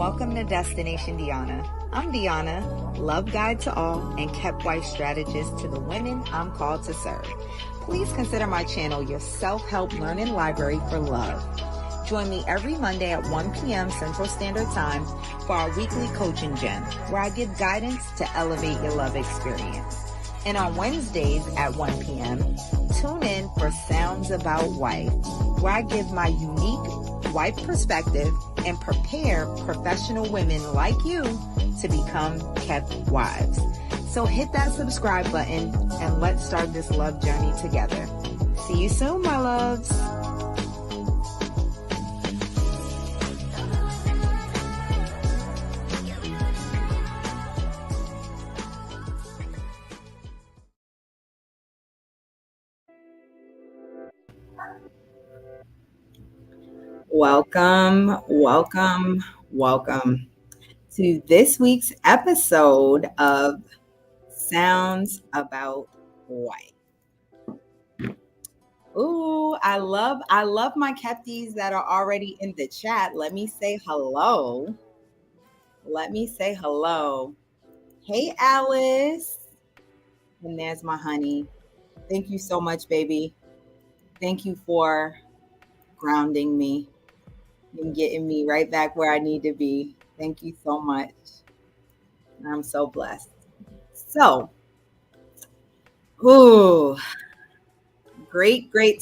Welcome to Destination Deanna. I'm Deanna, love guide to all and kept wife strategist to the women I'm called to serve. Please consider my channel your self-help learning library for love. Join me every Monday at 1 p.m. Central Standard Time for our weekly coaching gem, where I give guidance to elevate your love experience. And on Wednesdays at 1 p.m., tune in for Sounds About Wife, where I give my unique wife perspective and prepare professional women like you to become kept wives. So hit that subscribe button and let's start this love journey together. See you soon, my loves. Welcome to this week's episode of Sounds About Wife. Ooh, I love my Kepties that are already in the chat. Let me say hello. Hey, Alice. And there's my honey. Thank you so much, baby. Thank you for grounding me and getting me right back where I need to be. Thank you so much. I'm so blessed. So, great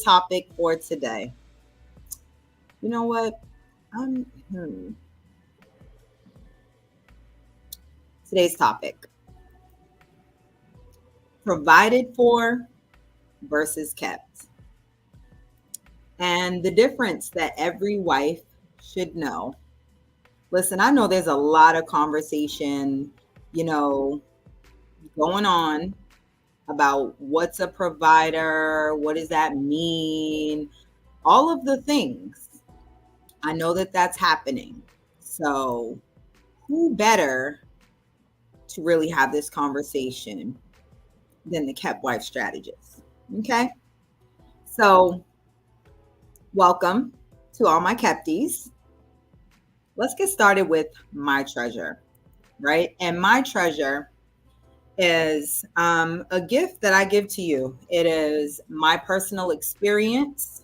topic for today. You know what? Today's topic: provided for versus kept. And the difference that every wife should know. Listen, I know there's a lot of conversation, going on about what's a provider, what does that mean, all of the things. I know that that's happening. So who better to really have this conversation than the kept wife strategist? Okay. So welcome to all my Kepties. Let's get started with my treasure, right? And my treasure is a gift that I give to you. It is my personal experience.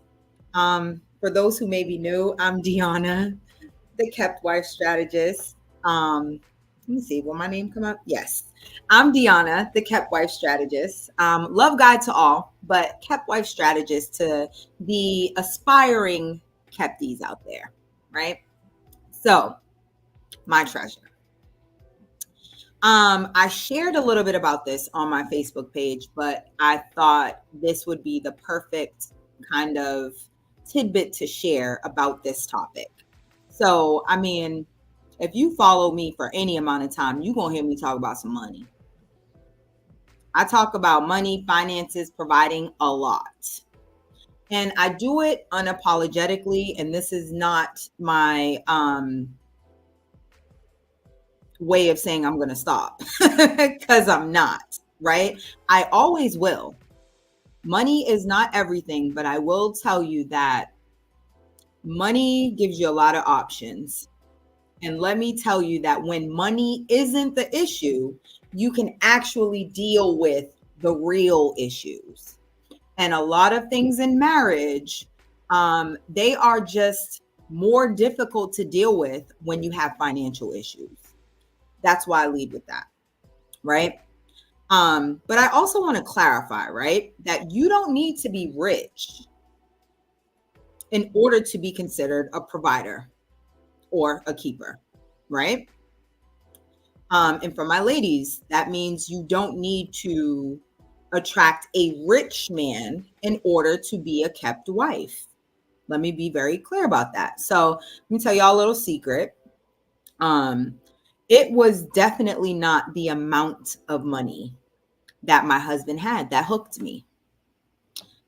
For those who may be new, I'm Deanna, the kept wife strategist. Let me see, will my name come up? Yes. I'm Deanna, the kept wife strategist. Love guide to all, but kept wife strategist to the aspiring Kepties out there, right? So, my treasure. I shared a little bit about this on my Facebook page, but I thought this would be the perfect kind of tidbit to share about this topic. So, I mean, if you follow me for any amount of time, you're going to hear me talk about some money. I talk about money, finances, providing a lot. And I do it unapologetically. And this is not my way of saying I'm going to stop, because I'm not, right? I always will. Money is not everything, but I will tell you that money gives you a lot of options. And let me tell you that when money isn't the issue, you can actually deal with the real issues. And a lot of things in marriage, they are just more difficult to deal with when you have financial issues. That's why I lead with that, right? But I also want to clarify, right, that you don't need to be rich in order to be considered a provider or a keeper, right? And for my ladies, that means you don't need to attract a rich man in order to be a kept wife. Let me be very clear about that. So let me tell y'all a little secret. It was definitely not the amount of money that my husband had that hooked me.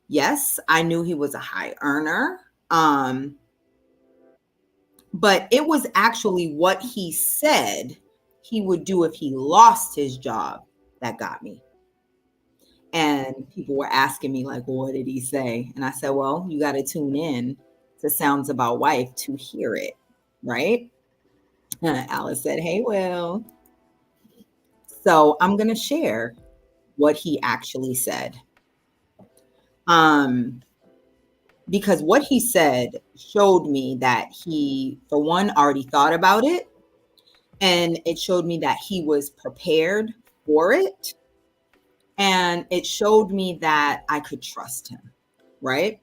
Yes, I knew he was a high earner. But it was actually what he said he would do if he lost his job that got me. And people were asking me, like, well, what did he say? And I said, well, you got to tune in to Sounds About Wife to hear it, right? Alice said, "Hey, Will." So I'm going to share what he actually said. Um, because what he said showed me that he, for one, already thought about it. And it showed me that he was prepared for it. And it showed me that I could trust him. Right.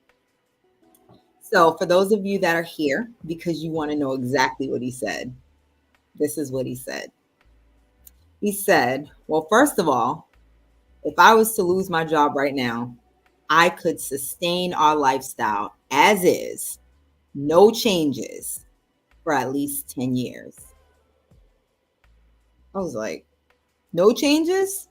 So for those of you that are here, because you want to know exactly what he said, this is what he said. He said, well, first of all, if I was to lose my job right now, I could sustain our lifestyle as is, no changes, for at least 10 years. I was like, no changes?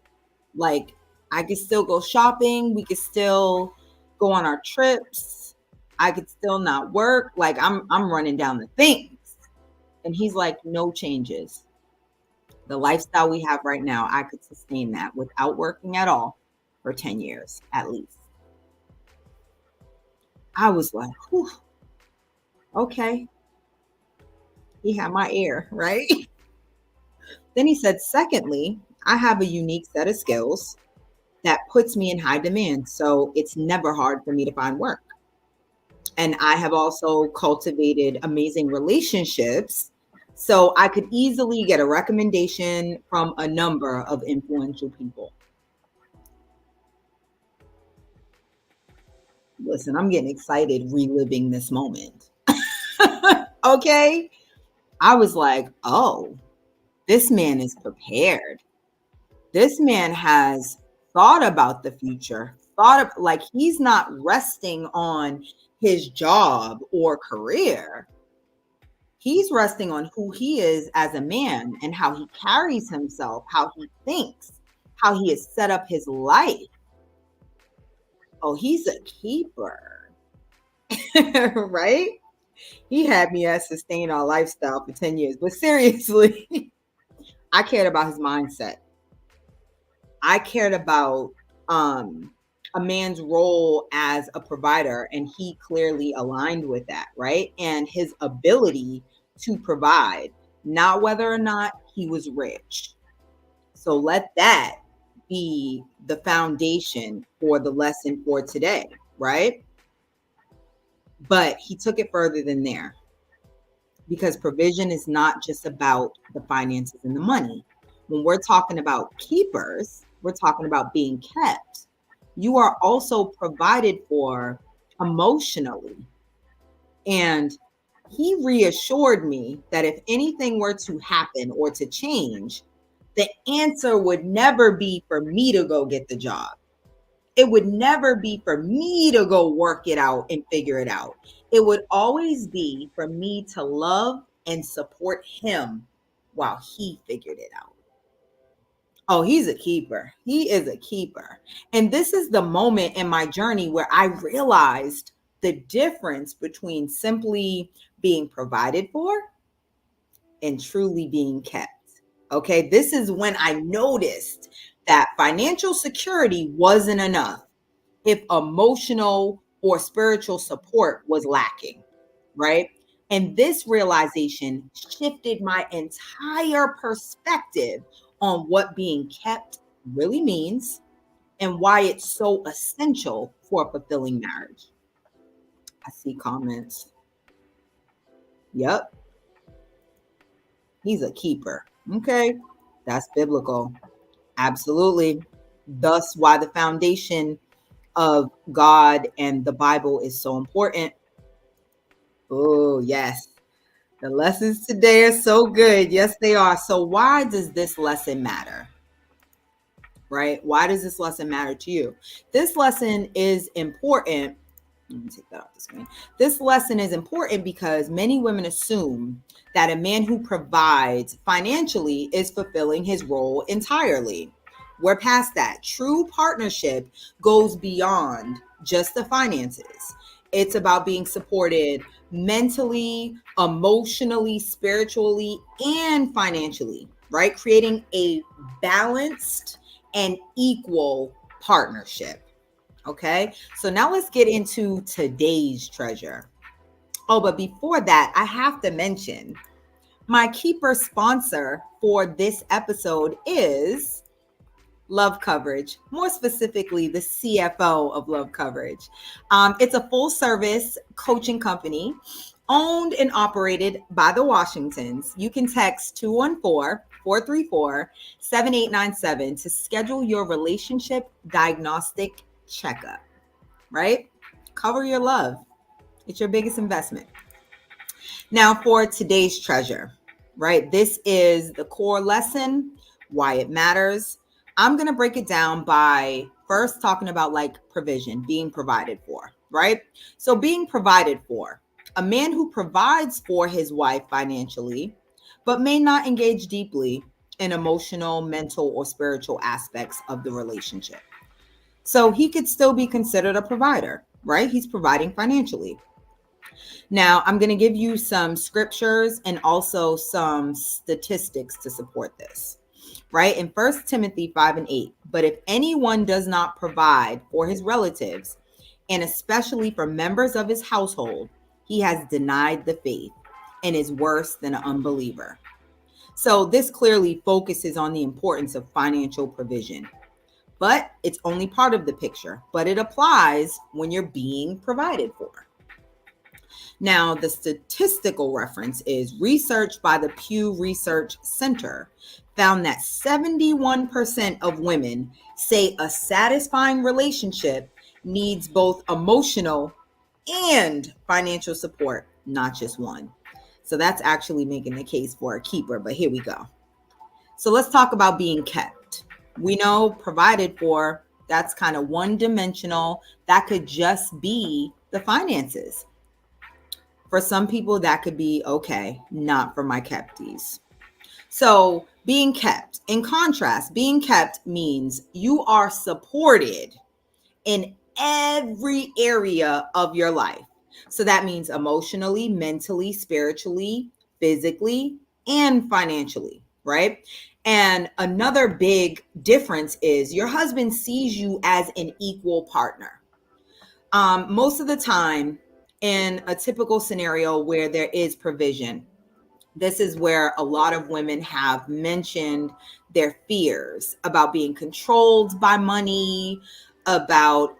Like, I could still go shopping. We could still go on our trips. I could still not work. Like, I'm running down the things. And he's like, no changes. The lifestyle we have right now, I could sustain that without working at all for 10 years at least. I was like, whew, okay. He had my ear, right? Then he said, secondly, I have a unique set of skills that puts me in high demand. So it's never hard for me to find work. And I have also cultivated amazing relationships. So I could easily get a recommendation from a number of influential people. Listen, I'm getting excited reliving this moment. Okay. I was like, oh, this man is prepared. This man has thought about the future, thought of like he's not resting on his job or career. He's resting on who he is as a man and how he carries himself, how he thinks, how he has set up his life. Oh, he's a keeper, right? He had me at sustain our lifestyle for 10 years. But seriously, I cared about his mindset. I cared about um, a man's role as a provider, and he clearly aligned with that, right? And his ability to provide, not whether or not he was rich. So let that be the foundation for the lesson for today, right? But he took it further than there because provision is not just about the finances and the money. When we're talking about keepers, we're talking about being kept. You are also provided for emotionally. And he reassured me that if anything were to happen or to change, the answer would never be for me to go get the job. It would never be for me to go work it out and figure it out. It would always be for me to love and support him while he figured it out. Oh, he's a keeper. He is a keeper. And this is the moment in my journey where I realized the difference between simply being provided for and truly being kept. Okay. This is when I noticed that financial security wasn't enough if emotional or spiritual support was lacking, right? And this realization shifted my entire perspective on what being kept really means and why it's so essential for a fulfilling marriage. I see comments. Yep, he's a keeper. Okay, that's biblical. Absolutely. Thus, why the foundation of God and the Bible is so important. Oh, yes. The lessons today are so good. Yes, they are. So, why does this lesson matter? Right? Why does this lesson matter to you? This lesson is important. Let me take that off the screen. This lesson is important because many women assume that a man who provides financially is fulfilling his role entirely. We're past that. True partnership goes beyond just the finances. It's about being supported mentally, emotionally, spiritually, and financially, right? Creating a balanced and equal partnership. Okay, so now let's get into today's treasure. Oh, but before that, I have to mention My keeper sponsor for this episode is Love Coverage, more specifically, the CFO of Love Coverage. It's a full service coaching company owned and operated by the Washingtons. You can text 214-434-7897 to schedule your relationship diagnostic checkup, right? Cover your love. It's your biggest investment. Now, for today's treasure, right? This is the core lesson, why it matters. I'm going to break it down by first talking about like provision, being provided for, right? So, being provided for, a man who provides for his wife financially, but may not engage deeply in emotional, mental, or spiritual aspects of the relationship. So, he could still be considered a provider, right? He's providing financially. Now, I'm going to give you some scriptures and also some statistics to support this, right? In 1 Timothy 5:8, but if anyone does not provide for his relatives, and especially for members of his household, he has denied the faith and is worse than an unbeliever. So this clearly focuses on the importance of financial provision, but it's only part of the picture, but it applies when you're being provided for. Now, the statistical reference is research by the Pew Research Center found that 71% of women say a satisfying relationship needs both emotional and financial support, not just one. So that's actually making the case for a keeper, but here we go. So let's talk about being kept. We know provided for, that's kind of one dimensional. That could just be the finances. For some people, that could be okay, not for my kepties. So being kept, in contrast, being kept means you are supported in every area of your life. So that means emotionally, mentally, spiritually, physically, and financially, right? And another big difference is your husband sees you as an equal partner. Most of the time, in a typical scenario where there is provision, this is where a lot of women have mentioned their fears about being controlled by money, about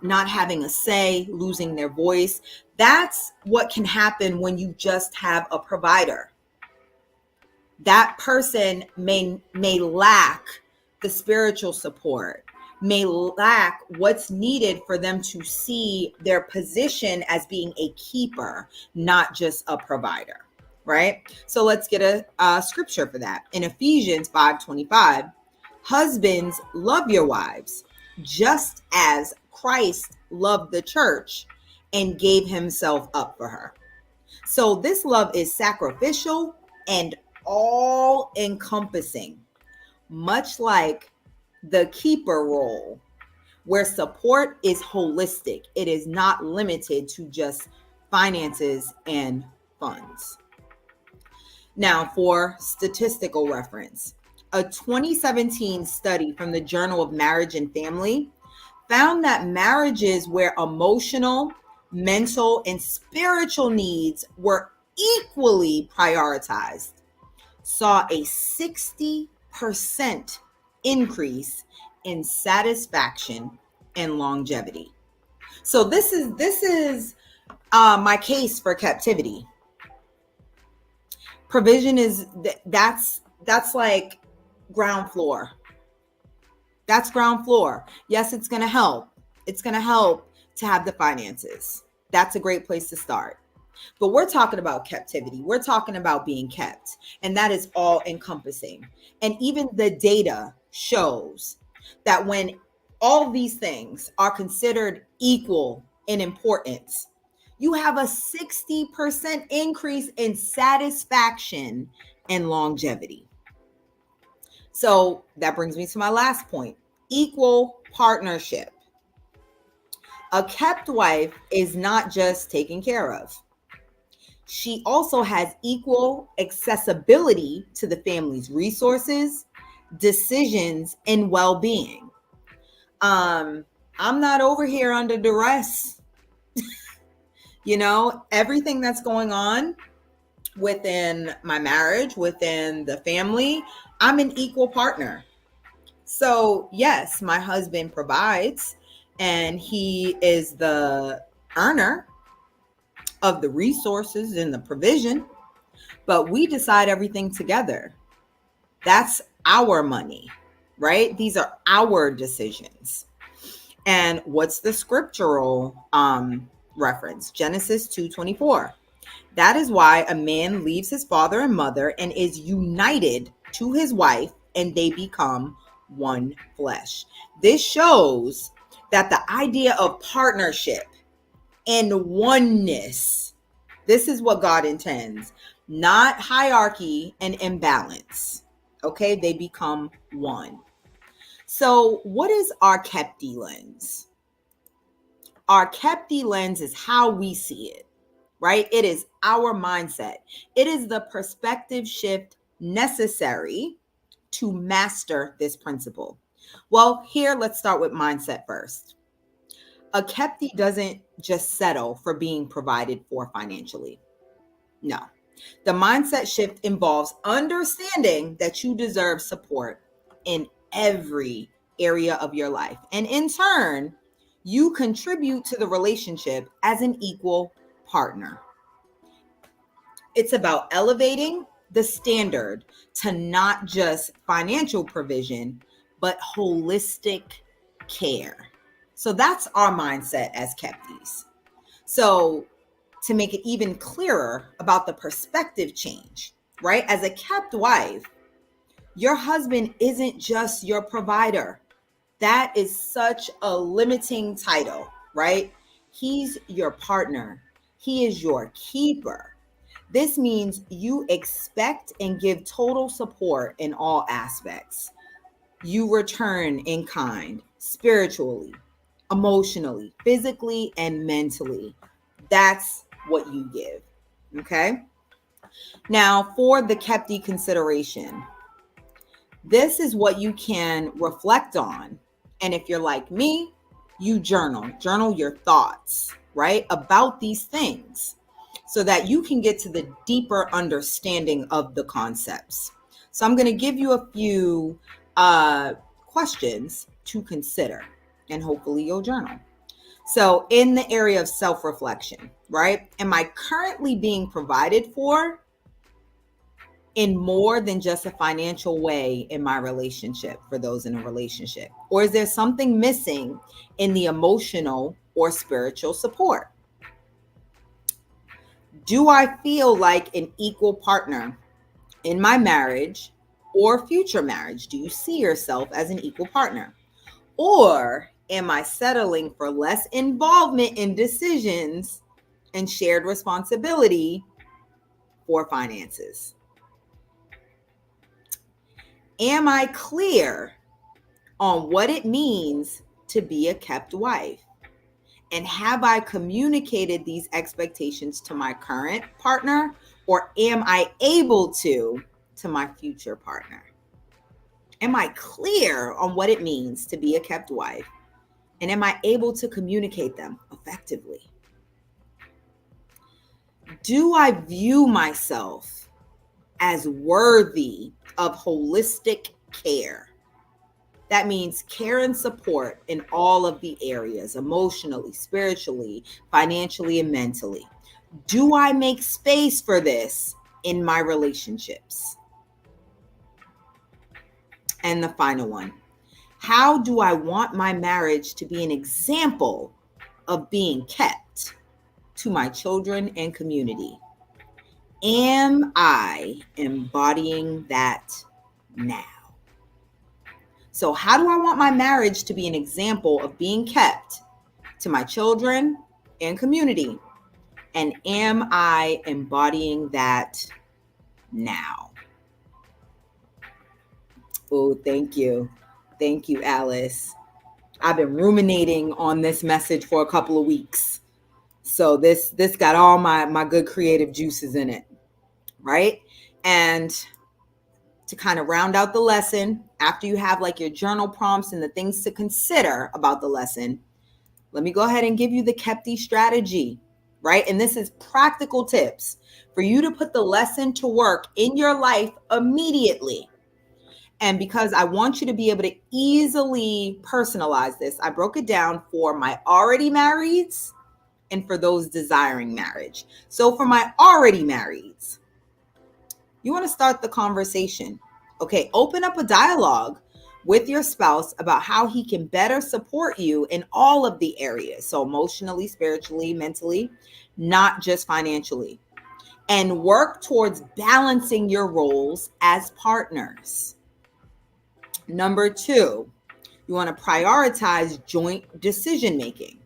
not having a say, losing their voice. That's what can happen when you just have a provider. That person may lack the spiritual support, may lack what's needed for them to see their position as being a keeper, not just a provider, right? So let's get a scripture for that. In Ephesians 5:25, husbands, love your wives, just as Christ loved the church and gave himself up for her. So this love is sacrificial and all encompassing, much like the keeper role, where support is holistic. It is not limited to just finances and funds. Now, for statistical reference, a 2017 study from the Journal of Marriage and Family found that marriages where emotional, mental, and spiritual needs were equally prioritized saw a 60% increase in satisfaction and longevity. So this is my case for Keptivity. Provision is that's like ground floor. That's ground floor. Yes, it's going to help. It's going to help to have the finances. That's a great place to start. But we're talking about Keptivity. We're talking about being kept. And that is all encompassing. And even the data shows that when all these things are considered equal in importance, you have a 60% increase in satisfaction and longevity. So that brings me to my last point, equal partnership. A kept wife is not just taken care of. She also has equal accessibility to the family's resources, decisions, and well-being. I'm not over here under duress. You know, everything that's going on within my marriage, within the family, I'm an equal partner. So, yes, my husband provides and he is the earner of the resources and the provision, but we decide everything together. That's our money, right? These are our decisions. And what's the scriptural reference? Genesis 2:24. That is why a man leaves his father and mother and is united to his wife, and they become one flesh. This shows that the idea of partnership and oneness, this is what God intends, not hierarchy and imbalance. Okay, they become one. So, what is our Kepti lens? Our Kepti lens is how we see it, right? It is our mindset. It is the perspective shift necessary to master this principle. Well, here, let's start with mindset first. A Kepti doesn't just settle for being provided for financially. No. The mindset shift involves understanding that you deserve support in every area of your life. And in turn, you contribute to the relationship as an equal partner. It's about elevating the standard to not just financial provision, but holistic care. So that's our mindset as Keptis. So to make it even clearer about the perspective change, right? As a kept wife, your husband isn't just your provider. That is such a limiting title, right? He's your partner. He is your keeper. This means you expect and give total support in all aspects. You return in kind, spiritually, emotionally, physically, and mentally. That's what you give. Okay. Now, for the Kepti consideration, this is what you can reflect on. And if you're like me, you journal your thoughts, right, about these things so that you can get to the deeper understanding of the concepts. So I'm going to give you a few questions to consider, and hopefully you'll journal. So in the area of self-reflection, right? Am I currently being provided for in more than just a financial way in my relationship for those in a relationship? Or is there something missing in the emotional or spiritual support? Do I feel like an equal partner in my marriage or future marriage? Do you see yourself as an equal partner? Or am I settling for less involvement in decisions and shared responsibility for finances? Am I clear on what it means to be a kept wife? And have I communicated these expectations to my current partner, or am I able to my future partner? Am I clear on what it means to be a kept wife? And am I able to communicate them effectively? Do I view myself as worthy of holistic care? That means care and support in all of the areas, emotionally, spiritually, financially, and mentally. Do I make space for this in my relationships? And the final one, how do I want my marriage to be an example of being kept to my children and community? Am I embodying that now? So how do I want my marriage to be an example of being kept to my children and community? And am I embodying that now? Oh, thank you. Thank you, Alice. I've been ruminating on this message for a couple of weeks. So this got all my good creative juices in it, right? And to kind of round out the lesson, after you have like your journal prompts and the things to consider about the lesson, let me go ahead and give you the Kepti strategy, right? And this is practical tips for you to put the lesson to work in your life immediately. And because I want you to be able to easily personalize this, I broke it down for my already marrieds and for those desiring marriage. So for my already marrieds, you want to start the conversation. Okay, open up a dialogue with your spouse about how he can better support you in all of the areas. So emotionally, spiritually, mentally, not just financially. And work towards balancing your roles as partners. Number 2, you want to prioritize joint decision making.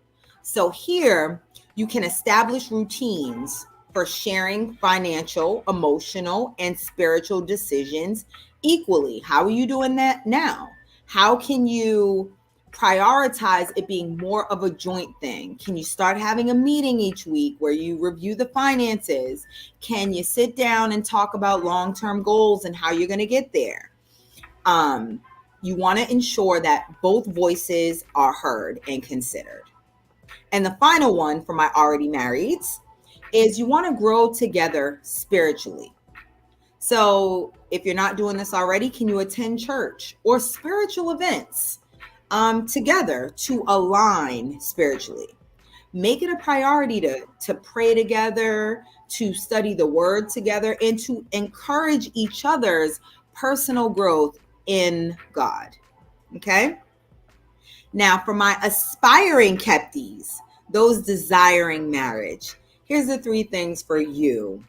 So here you can establish routines for sharing financial, emotional, and spiritual decisions equally. How are you doing that now? How can you prioritize it being more of a joint thing? Can you start having a meeting each week where you review the finances? Can you sit down and talk about long-term goals and how you're going to get there? You want to ensure that both voices are heard and considered. And the final one for my already marrieds is you want to grow together spiritually. So if you're not doing this already, can you attend church or spiritual events together to align spiritually? Make it a priority to pray together, to study the word together, and to encourage each other's personal growth in God. Okay. Now, for my aspiring Kepties, those desiring marriage, here's the 3 things for you.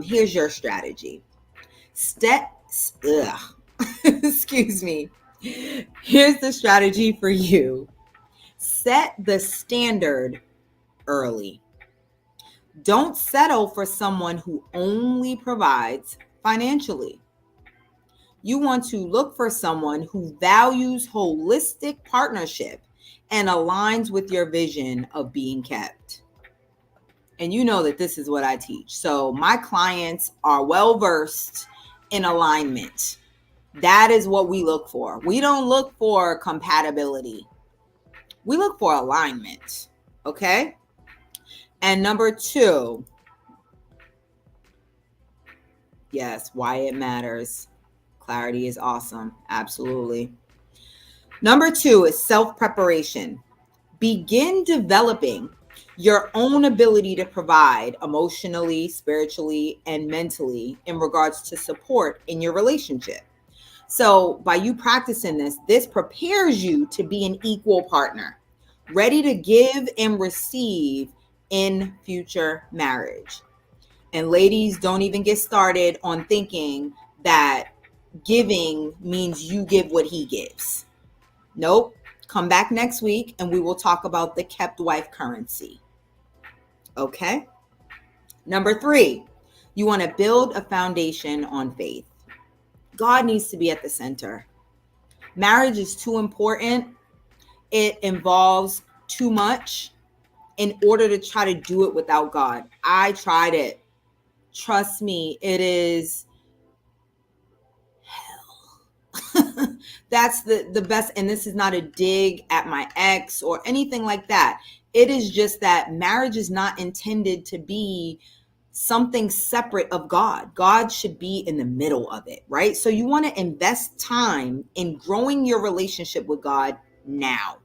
Here's your strategy. Excuse me. Here's the strategy for you. Set the standard early. Don't settle for someone who only provides financially. You want to look for someone who values holistic partnership and aligns with your vision of being kept. And you know that this is what I teach. So my clients are well versed in alignment. That is what we look for. We don't look for compatibility. We look for alignment. Okay? And number 2, yes, why it matters. Clarity is awesome. Absolutely. Number 2 is self-preparation. Begin developing your own ability to provide emotionally, spiritually, and mentally in regards to support in your relationship. So by you practicing this prepares you to be an equal partner, ready to give and receive in future marriage. And ladies, don't even get started on thinking that giving means you give what he gives. Nope. Come back next week and we will talk about the kept wife currency. Okay. Number 3, you want to build a foundation on faith. God needs to be at the center. Marriage is too important. It involves too much in order to try to do it without God. I tried it. Trust me, it is that's the best. And this is not a dig at my ex or anything like that. It is just that marriage is not intended to be something separate of God. God should be in the middle of it, right? So you want to invest time in growing your relationship with God now.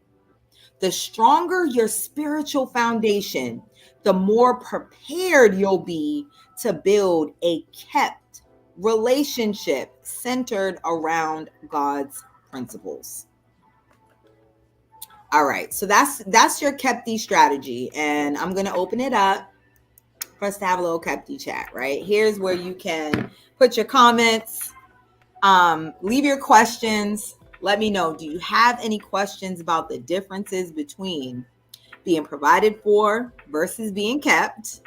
The stronger your spiritual foundation, the more prepared you'll be to build a kept relationship centered around God's principles. All right, so that's your Kepty strategy, and I'm going to open it up for us to have a little Kepty chat, right? Here's where you can put your comments, leave your questions. Let me know, do you have any questions about the differences between being provided for versus being kept?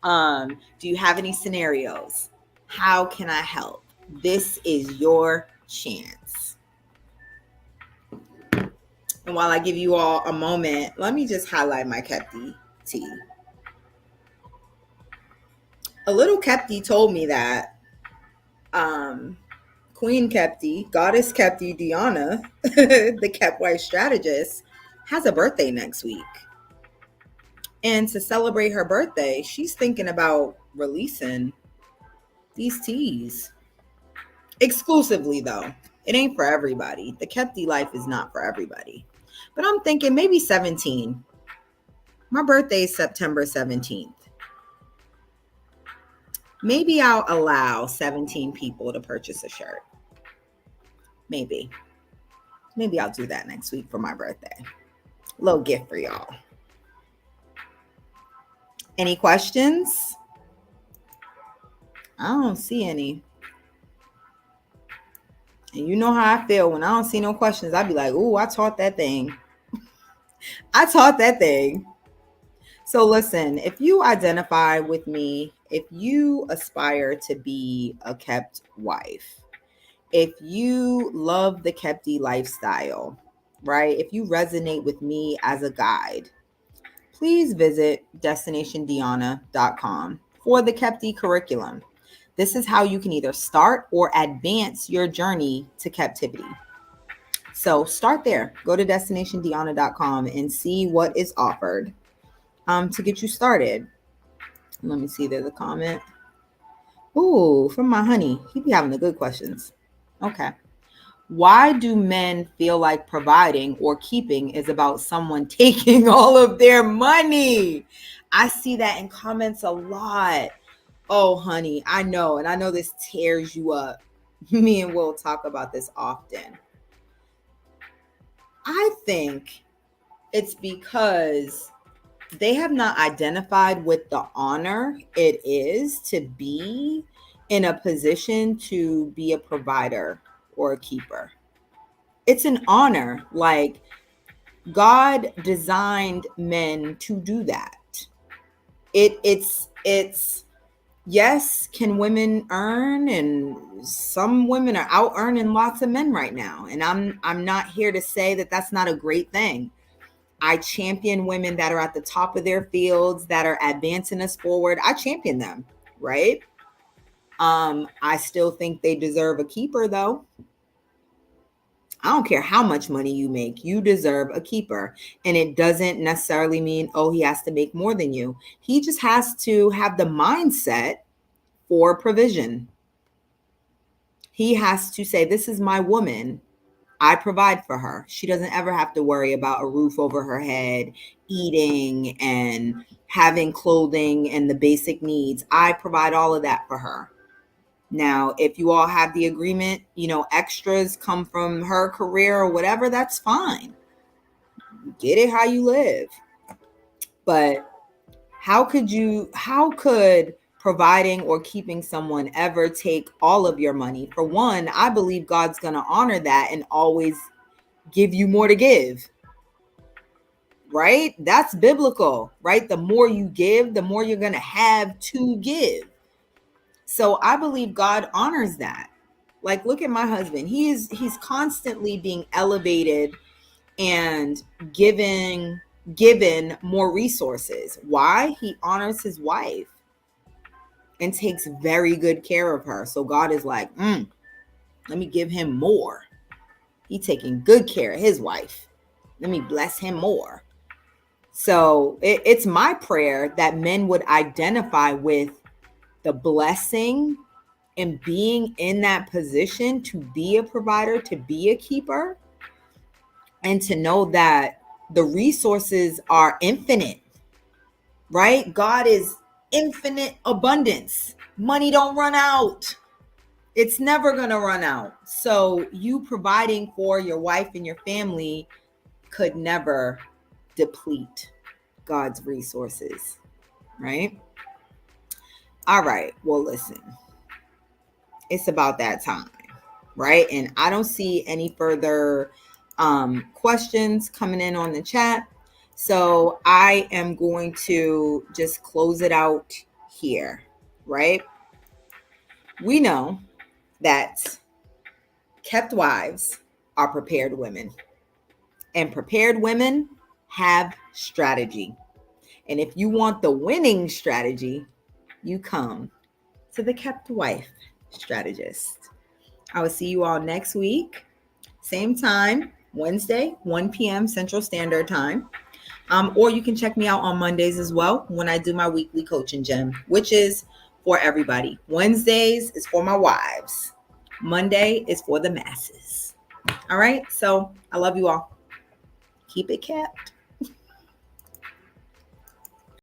Do you have any scenarios? How can I help? This is your chance. And while I give you all a moment, let me just highlight my Kepty tea. A little Kepty told me that Queen Kepty, Goddess Kepty, Diana, the kept wife strategist, has a birthday next week. And to celebrate her birthday, she's thinking about releasing these teas. Exclusively, though. It ain't for everybody. The Kepti life is not for everybody. But I'm thinking maybe 17. My birthday is September 17th. Maybe I'll allow 17 people to purchase a shirt. Maybe. Maybe I'll do that next week for my birthday. Little gift for y'all. Any questions? I don't see any. And you know how I feel when I don't see no questions. I'd be like, ooh, I taught that thing. I taught that thing. So listen, if you identify with me, if you aspire to be a kept wife, if you love the Kepti lifestyle, right? If you resonate with me as a guide, please visit destinationdiana.com for the Kepti curriculum. This is how you can either start or advance your journey to captivity. So start there. Go to destinationdiana.com and see what is offered to get you started. Let me see. There's a comment. Ooh, from my honey. He be having the good questions. Okay. Why do men feel like providing or keeping is about someone taking all of their money? I see that in comments a lot. Oh, honey, I know. And I know this tears you up. Me and Will talk about this often. I think it's because they have not identified with the honor it is to be in a position to be a provider or a keeper. It's an honor. Like, God designed men to do that. It's yes, can women earn? And some women are out earning lots of men right now. And I'm not here to say that that's not a great thing. I champion women that are at the top of their fields, that are advancing us forward. I champion them, right? I still think they deserve a keeper, though. I don't care how much money you make, you deserve a keeper. And it doesn't necessarily mean, oh, he has to make more than you. He just has to have the mindset for provision. He has to say, this is my woman. I provide for her. She doesn't ever have to worry about a roof over her head, eating and having clothing and the basic needs. I provide all of that for her. Now, if you all have the agreement, extras come from her career or whatever, that's fine. Get it how you live. But how could providing or keeping someone ever take all of your money? For one, I believe God's going to honor that and always give you more to give. Right? That's biblical, right? The more you give, the more you're going to have to give. So I believe God honors that. Like, look at my husband. He's constantly being elevated and given more resources. Why? He honors his wife and takes very good care of her. So God is like, let me give him more. He's taking good care of his wife. Let me bless him more. So it's my prayer that men would identify with the blessing and being in that position to be a provider, to be a keeper, and to know that the resources are infinite, right? God is infinite abundance. Money don't run out. It's never going to run out. So you providing for your wife and your family could never deplete God's resources, right? All right. Well, listen, it's about that time, right? And I don't see any further questions coming in on the chat. So I am going to just close it out here, right? We know that kept wives are prepared women, and prepared women have strategy. And if you want the winning strategy, you come to the Kept Wife Strategist. I will see you all next week. Same time, Wednesday, 1 p.m. Central Standard Time. Or you can check me out on Mondays as well when I do my weekly coaching gym, which is for everybody. Wednesdays is for my wives. Monday is for the masses. All right. So I love you all. Keep it kept.